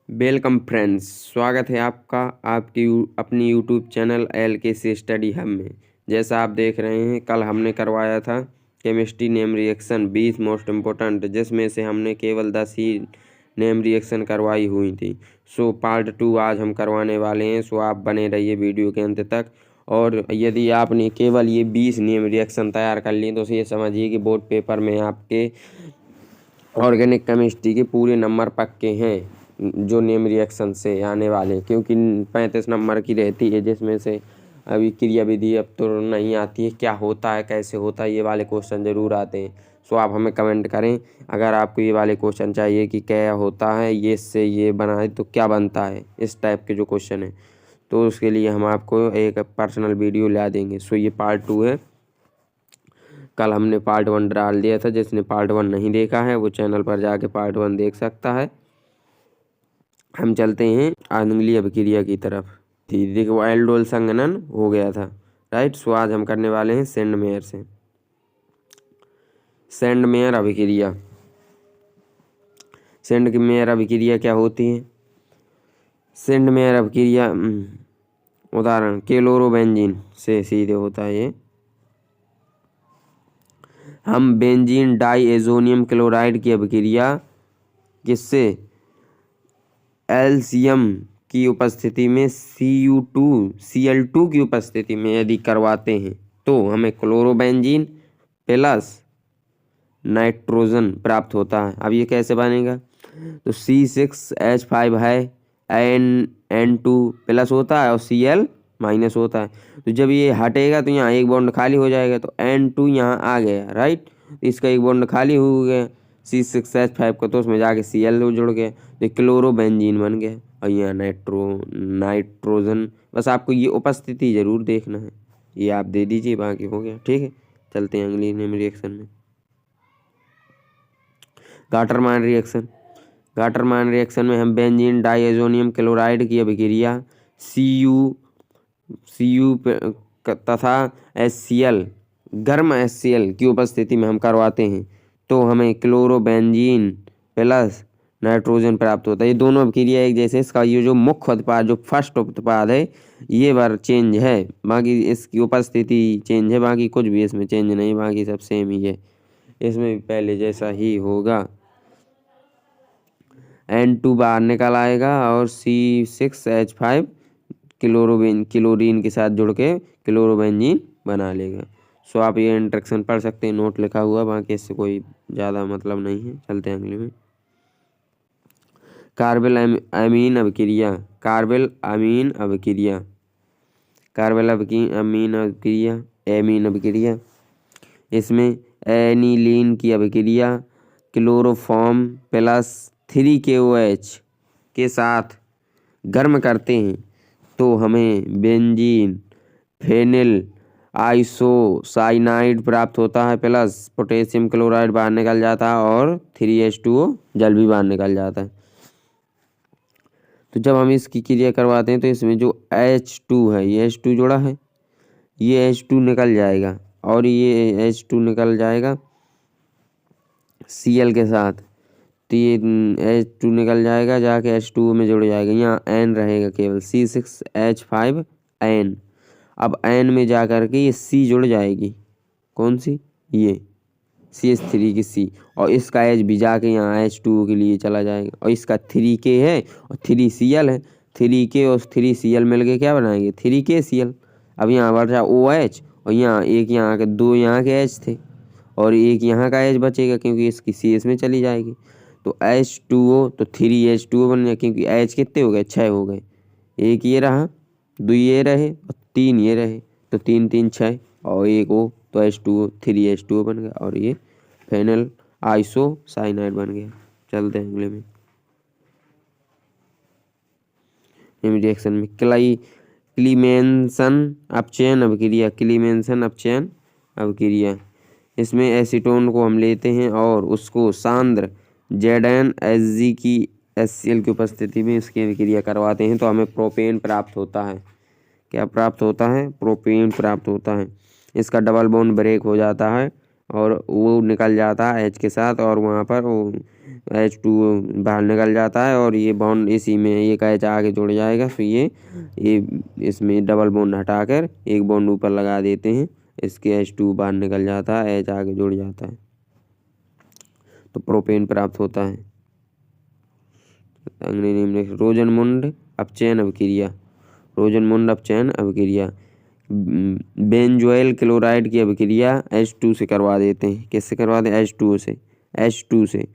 Welcome friends, स्वागत है आपका आपकी अपनी YouTube channel LKC study hub में। जैसा आप देख रहे हैं, कल हमने करवाया था chemistry name reaction 20 most important, जिसमें से हमने केवल 10 ही नेम रिएक्शन करवाई हुई थी। सो पार्ट 2 आज हम करवाने वाले हैं। सो आप बने रहिए वीडियो के अंत तक। और यदि आपने केवल ये 20 नेम रिएक्शन तैयार कर लिए तो ये समझिए कि बोर्ड पेपर में आपके ऑर्गेनिक केमिस्ट्री के पूरे नंबर पक्के हैं जो नेम रिएक्शन से आने वाले, क्योंकि 35 नंबर की रहती है, जिसमें से अभी क्रिया विधि अब तो नहीं आती है। क्या होता है, कैसे होता है, ये वाले क्वेश्चन ज़रूर आते हैं। सो आप हमें कमेंट करें अगर आपको ये वाले क्वेश्चन चाहिए कि क्या होता है, ये इससे ये बना है तो क्या बनता है, इस टाइप के जो क्वेश्चन है, तो उसके लिए हम आपको एक पर्सनल वीडियो ला देंगे। सो ये पार्ट 2 है। कल हमने पार्ट 1 डाल दिया था। जिसने पार्ट 1 नहीं देखा है वो चैनल पर जाके पार्ट 1 देख सकता है। हम चलते हैं आंगलीय अभिक्रिया की तरफ। देखो, एल्डोल संघनन हो गया था, राइट। सो आज हम करने वाले हैं सेंडमेयर से। सेंडमेयर अभिक्रिया। सेंडमेयर अभिक्रिया क्या होती है? सेंडमेयर अभिक्रिया उदाहरण क्लोरोबेंजीन से सीधे होता है। ये हम बेंजीन डाईएजोनियम क्लोराइड की अभिक्रिया किससे? एल्शियम की उपस्थिति में Cl2 की उपस्थिति में यदि करवाते हैं तो हमें क्लोरोबेंजीन प्लस नाइट्रोजन प्राप्त होता है। अब ये कैसे बनेगा? तो C6H5 है, N2 प्लस होता है और Cl माइनस होता है। तो जब ये हटेगा तो यहाँ एक बॉन्ड खाली हो जाएगा, तो N2 यहाँ आ गया, राइट। इसका एक बॉन्ड खाली हो गया C6H5 का, तो उसमें जाके Cl जुड़ गया, तो क्लोरोबेंजीन बन गया। और यहाँ नाइट्रोजन। बस आपको ये उपस्थिति जरूर देखना है, ये आप दे दीजिए, बाकी हो गया। ठीक है, चलते हैं अगली नेम रिएक्शन में। Gattermann reaction. गाटरमान रिएक्शन में हम बेंजीन डाईएजोनियम क्लोराइड की अभिक्रिया Cu तथा HCl गर्म HCl की उपस्थिति में हम करवाते हैं तो हमें क्लोरोबेंजीन प्लस नाइट्रोजन प्राप्त होता है। ये दोनों अभिक्रिया एक जैसे। इसका ये जो मुख्य उत्पाद, जो फर्स्ट उत्पाद है, ये बार चेंज है, बाकी इसकी उपस्थिति चेंज है, बाकी कुछ भी इसमें चेंज नहीं, बाकी सब सेम ही है। इसमें पहले जैसा ही होगा। N2 बाहर निकल आएगा और C6H5 क्लोरीन के साथ जुड़ के क्लोरोबेंजीन बना लेगा। सो आप ये इंट्रैक्शन पढ़ सकते हैं, नोट लिखा हुआ, बाकी इससे कोई ज़्यादा मतलब नहीं है। चलते हैं अगले में। कार्बल अमीन अभिक्रिया। कार्बल अमीन अभिक्रिया। कार्बल अमीन अभिक्रिया, एमीन अभिक्रिया। इसमें एनिलीन की अभिक्रिया क्लोरोफॉर्म प्लस 3KOH के साथ गर्म करते हैं तो हमें बेंजीन फेनिल आइसोसाइनाइड प्राप्त होता है, प्लस पोटेशियम क्लोराइड बाहर निकल जाता है और 3H2O जल भी बाहर निकल जाता है। तो जब हम इसकी क्रिया करवाते हैं तो इसमें जो H2 है, ये H2 जुड़ा है, ये H2 निकल जाएगा और ये H2 निकल जाएगा Cl के साथ, तो ये H2 निकल जाएगा, जाके H2 में जुड़ जाएगा। यहाँ N रहेगा केवल, C6H5N। अब N में जा कर के ये C जुड़ जाएगी। कौन सी? ये CH3 की C, और इसका H भी जाके यहाँ H2 के लिए चला जाएगा, और इसका 3K है और 3Cl है। 3K और 3Cl मिल के क्या बनाएंगे? 3KCl। अब यहाँ बचा OH, और यहाँ एक यहाँ के, दो यहाँ के H थे और एक यहाँ का H बचेगा, क्योंकि इसकी C इसमें चली जाएगी। तो H2O तो 3H2O बन गया, क्योंकि H कितने हो गए? 6 हो गए। एक ये रहा, 2 ये रहे और 3 ये रहे, तो 3 3 6 और एक O, तो H2O 3H2O बन गया और ये फेनिल आइसोसाइनाइड बन गया। चलते हैं अगले में। रिएक्शन में क्लीमेंसन अपचयन अभिक्रिया। क्लीमेंसन अपचयन अभिक्रिया। इसमें एसीटोन को हम लेते हैं और उसको सांद्र ZnHg की HCl की उपस्थिति में इसकी अभिक्रिया करवाते हैं तो हमें प्रोपेन प्राप्त होता है। क्या प्राप्त होता है? प्रोपेन प्राप्त होता है। इसका डबल बॉन्ड ब्रेक हो जाता है और वो निकल जाता है H के साथ, और वहाँ पर वो H2 बाहर निकल जाता है और ये बॉन्ड इसी में एक H आगे जुड़ जाएगा। तो ये इसमें डबल बॉन्ड हटाकर एक बॉन्ड ऊपर लगा देते हैं, इसके H2 बाहर निकल जाता है, H आगे जुड़ जाता है, तो प्रोपेन प्राप्त होता है। रोजनमुंड अपचयन अभिक्रिया, रोजनमुंड अपचयन अभिक्रिया बेंजोइल क्लोराइड की अभिक्रिया H2 से करवा देते हैं। किससे करवाते हैं? H2 से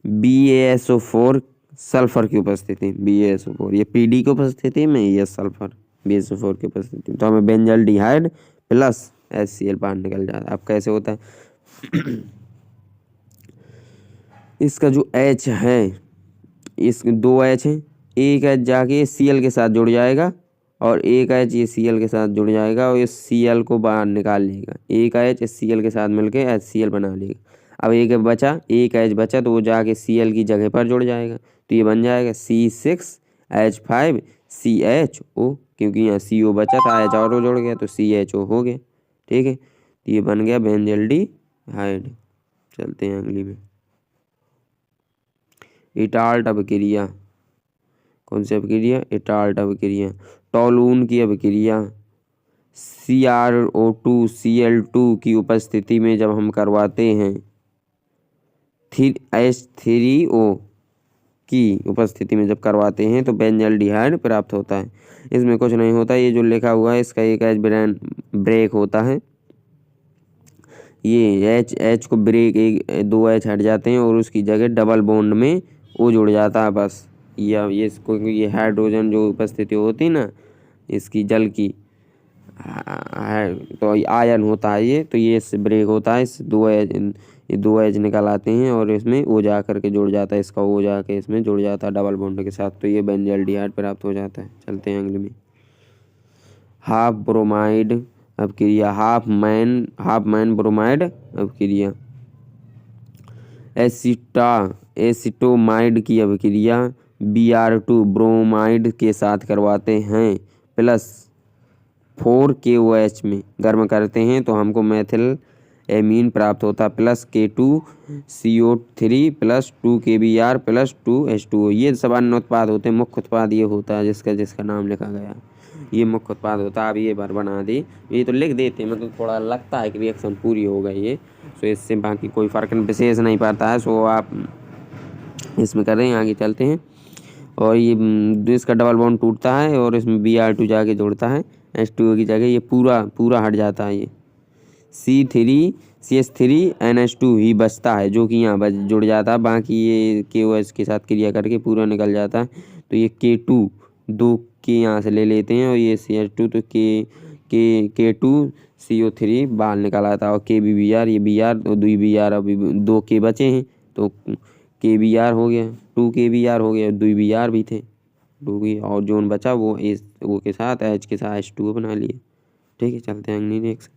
BaSO4 सल्फर की उपस्थिति, BaSO4 ये PD की उपस्थिति में, ये सल्फर BaSO4 की उपस्थिति में, तो हमें बेंजल्डिहाइड प्लस HCl बाहर निकल जाता है। अब कैसे होता है? इसका जो H है, इस 2 H हैं, एक H जाके Cl के साथ जुड़ जाएगा और एक H ये Cl के साथ जुड़ जाएगा और इस Cl को बाहर निकाल लेगा। एक H इस Cl के साथ मिलके HCl बना लेगा। अब एक H बचा तो वो जाके Cl की जगह पर जुड़ जाएगा, तो ये बन जाएगा C6H5CHO, क्योंकि यहाँ CO बचा था, H और जुड़ गया तो CHO हो गया। ठीक है, तो ये बन गया बेंजल्डिहाइड। चलते हैं अगली में। इटाल्ट अभिक्रिया, कौन सी अभिक्रिया? इटाल्ट अभिक्रिया टोलून की अभिक्रिया CrO2Cl2 की उपस्थिति में जब हम करवाते हैं, H3O की उपस्थिति में जब करवाते हैं तो बेंजल्डिहाइड प्राप्त होता है। इसमें कुछ नहीं होता, ये जो लिखा हुआ है इसका एक H ब्रेक होता है, ये H को ब्रेक, एक 2 H हट जाते हैं और उसकी जगह डबल बॉन्ड में O जुड़ जाता है बस। या ये इसको, ये हाइड्रोजन जो उपस्थिति होती है ना इसकी जल की, तो आयन होता है ये, तो ये इससे ब्रेक होता है, इस 2 H निकल आते हैं और इसमें O जा करके जुड़ जाता है, इसका O जाके इसमें जुड़ जाता है डबल बॉन्ड के साथ, तो ये बेंजल्डिहाइड प्राप्त हो जाता है। चलते हैं अगले में। हाफ ब्रोमाइड अभिक्रिया, हाफ मैन ब्रोमाइड अभिक्रिया एसिटोमाइड की अभिक्रिया Br2 ब्रोमाइड के साथ करवाते हैं प्लस 4KOH में गर्म करते हैं तो हमको मेथिल एमीन प्राप्त होता है plus K2CO3 plus 2KBr plus 2H2O। ये सब अन्य उत्पाद होते हैं, मुख्य उत्पाद ये होता है जिसका नाम लिखा गया, ये मुख्य उत्पाद होता है। अब ये बार बना दी, ये तो लिख देते हैं, मतलब थोड़ा लगता है कि रिएक्शन पूरी हो गई है, सो इससे बाकी कोई फ़र्क विशेष नहीं पड़ता है। सो आप इसमें कर रहे हैं, आगे चलते हैं। और ये इसका डबल बॉन्ड टूटता है और इसमें Br2 जाके जोड़ता है H2O की जगह, ये पूरा हट जाता है, ये CH3NH2 ही बचता है जो कि यहाँ जुड़ जाता है, बाकी ये KOH के साथ क्रिया करके पूरा निकल जाता है। तो ये K2 2 के यहाँ से ले लेते हैं और ये CH2, तो K2CO3 बाहर निकल आता है और KBBr, ये Br और 2 Br, अभी 2 K बचे हैं तो KBr हो गया, 2 KBr हो गया, 2 Br भी थे 2 और जोन बचा वो के साथ H के साथ H2O बना लिए। ठीक है, चलते हैं नेक्स्ट।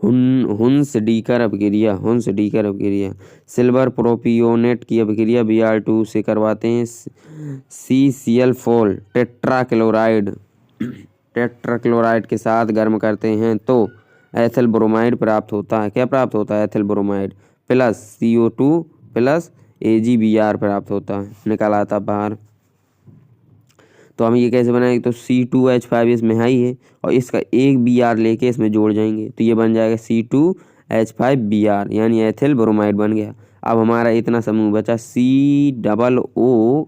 हुंस-डीकर अभिक्रिया सिल्वर प्रोपियोनेट की अभिक्रिया Br2 से करवाते हैं CCl4 टेट्राक्लोराइड के साथ गर्म करते हैं तो एथिल ब्रोमाइड प्राप्त होता है। क्या प्राप्त होता है? Ethyl bromide plus CO2 plus AgBr प्राप्त होता है, निकल आता बाहर। तो हम ये कैसे बनाएंगे? तो C2H5 इसमें है ही है और इसका एक Br लेके इसमें जोड़ जाएंगे तो ये बन जाएगा C2H5Br, यानी एथिल ब्रोमाइड बन गया। अब हमारा इतना समूह बचा COOAg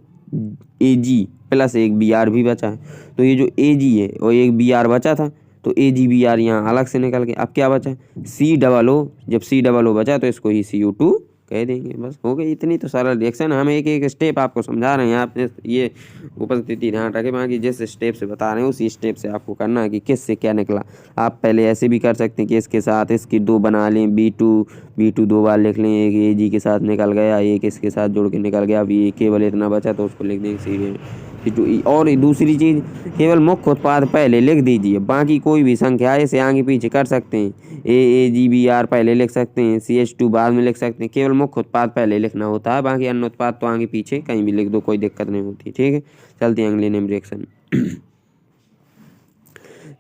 प्लस एक Br भी बचा है, तो ये जो Ag है और एक Br बचा था तो AgBr यहाँ अलग से निकल के अब क्या बचा? COO। जब COO बचा तो इसको ही CO2 कह देंगे, बस हो गई। इतनी तो सरल रिएक्शन, हम एक स्टेप आपको समझा रहे हैं, आप ये उपस्थिति ध्यान रखें, बाकी जिस स्टेप से बता रहे हैं उसी स्टेप से आपको करना है कि किससे क्या निकला। आप पहले ऐसे भी कर सकते हैं कि इसके साथ इसकी 2 बना लें, B2 2 बार लिख लें, एक Ag के साथ निकल गया, एक इसके साथ जोड़ के निकल गया, अभी केवल इतना बचा तो उसको लिख देंगे सीधे। और दूसरी चीज़, केवल मुख्य उत्पाद पहले लिख दीजिए, बाकी कोई भी संख्या इसे आगे पीछे कर सकते हैं, AgBr पहले लिख सकते हैं, CH2 बाद में लिख सकते हैं, केवल मुख्य उत्पाद पहले लिखना होता है, बाकी अन्य उत्पाद तो आगे पीछे कहीं भी लिख दो, कोई दिक्कत नहीं होती। ठीक है, चलते हैं अगले नेम रिएक्शन।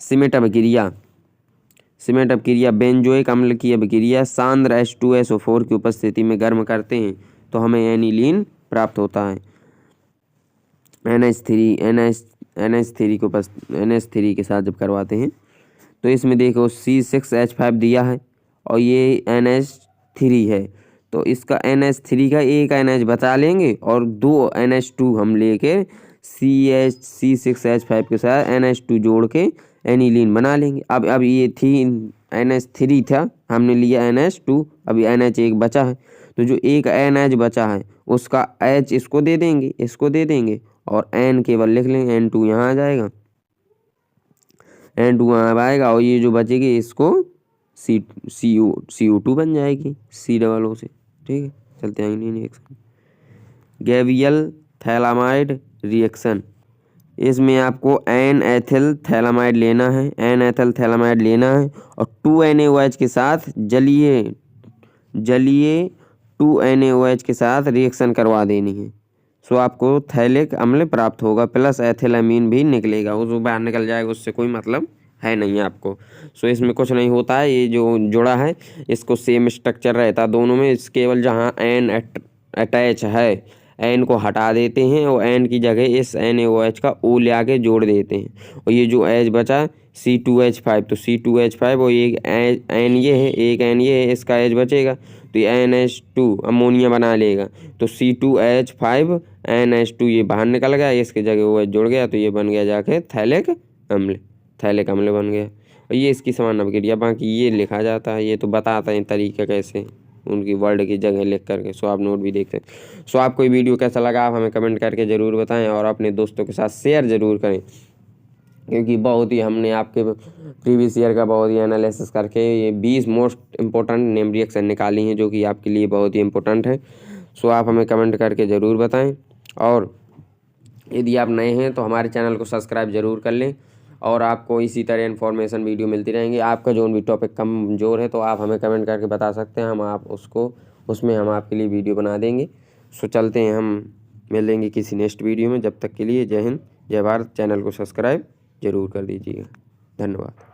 सिमेट अभिक्रिया सीमेंट अपक्रिया बेंजोइक अम्ल की अभिक्रिया सांद्र H2SO4 की उपस्थिति में गर्म करते हैं तो हमें एनिलीन प्राप्त होता है। NH3 के साथ जब करवाते हैं तो इसमें देखो C6H5 दिया है और ये NH3 है, तो इसका NH3 का एक NH बचा लेंगे और 2 NH2 हम लेके C6H5 के साथ NH2 जोड़ के एनिलीन बना लेंगे। अब ये थी NH3 था, हमने लिया NH2, अभी NH एक बचा है, तो जो एक NH बचा है उसका H इसको दे देंगे और N केवल लिख लेंगे, N2 यहाँ आ जाएगा, N2 वहाँ आएगा और ये जो बचेगी इसको CO2 बन जाएगी C से। ठीक है, चलते हैं अगली रिएक्शन, गैवियल थैलामाइड रिएक्शन। इसमें आपको N-एथिल थैलामाइड लेना है, N-एथिल थैलामाइड लेना है और 2NaOH के साथ जलीय 2NaOH के साथ रिएक्शन करवा देनी है। सो आपको थैलिक अम्ल प्राप्त होगा प्लस एथिलामीन भी निकलेगा, वो बाहर निकल जाएगा, उससे कोई मतलब है नहीं आपको। सो इसमें कुछ नहीं होता है, ये जो जुड़ा है इसको सेम स्ट्रक्चर रहता है दोनों में, इस केवल जहाँ N अटैच है N को हटा देते हैं और N की जगह इस NaOH का O ले आके जोड़ देते हैं और ये जो H बचा C2H5, तो C2H5 और एक N ये है, एक N ये है, इसका H बचेगा तो ये NH2 अमोनिया बना लेगा, तो C2H5 NH2 ये बाहर निकल गया, इसके जगह OH जुड़ गया तो ये बन गया जाके थैलिक अम्ल बन गया। और ये इसकी समान अभिक्रिया, बाकी ये लिखा जाता है, ये तो बताता है तरीका कैसे उनकी वर्ड की जगह लिख करके। सो आप नोट भी देखते हैं। सो आपको ये वीडियो कैसा लगा आप हमें कमेंट करके ज़रूर बताएं और अपने दोस्तों के साथ शेयर ज़रूर करें, क्योंकि बहुत ही हमने आपके प्रीवियस ईयर का बहुत ही एनालिसिस करके ये 20 मोस्ट इम्पोर्टेंट नेम रिएक्शन निकाली हैं जो कि आपके लिए बहुत ही इम्पोर्टेंट है। सो आप हमें कमेंट करके ज़रूर बताएं और यदि आप नए हैं तो हमारे चैनल को सब्सक्राइब ज़रूर कर लें और आपको इसी तरह इन्फॉर्मेशन वीडियो मिलती रहेंगी। आपका जो भी टॉपिक कमज़ोर है तो आप हमें कमेंट करके बता सकते हैं, हम उसमें हम आपके लिए वीडियो बना देंगे। सो चलते हैं, हम मिलेंगे किसी नेक्स्ट वीडियो में। जब तक के लिए जय हिंद, जय भारत। चैनल को सब्सक्राइब ज़रूर कर दीजिएगा। धन्यवाद।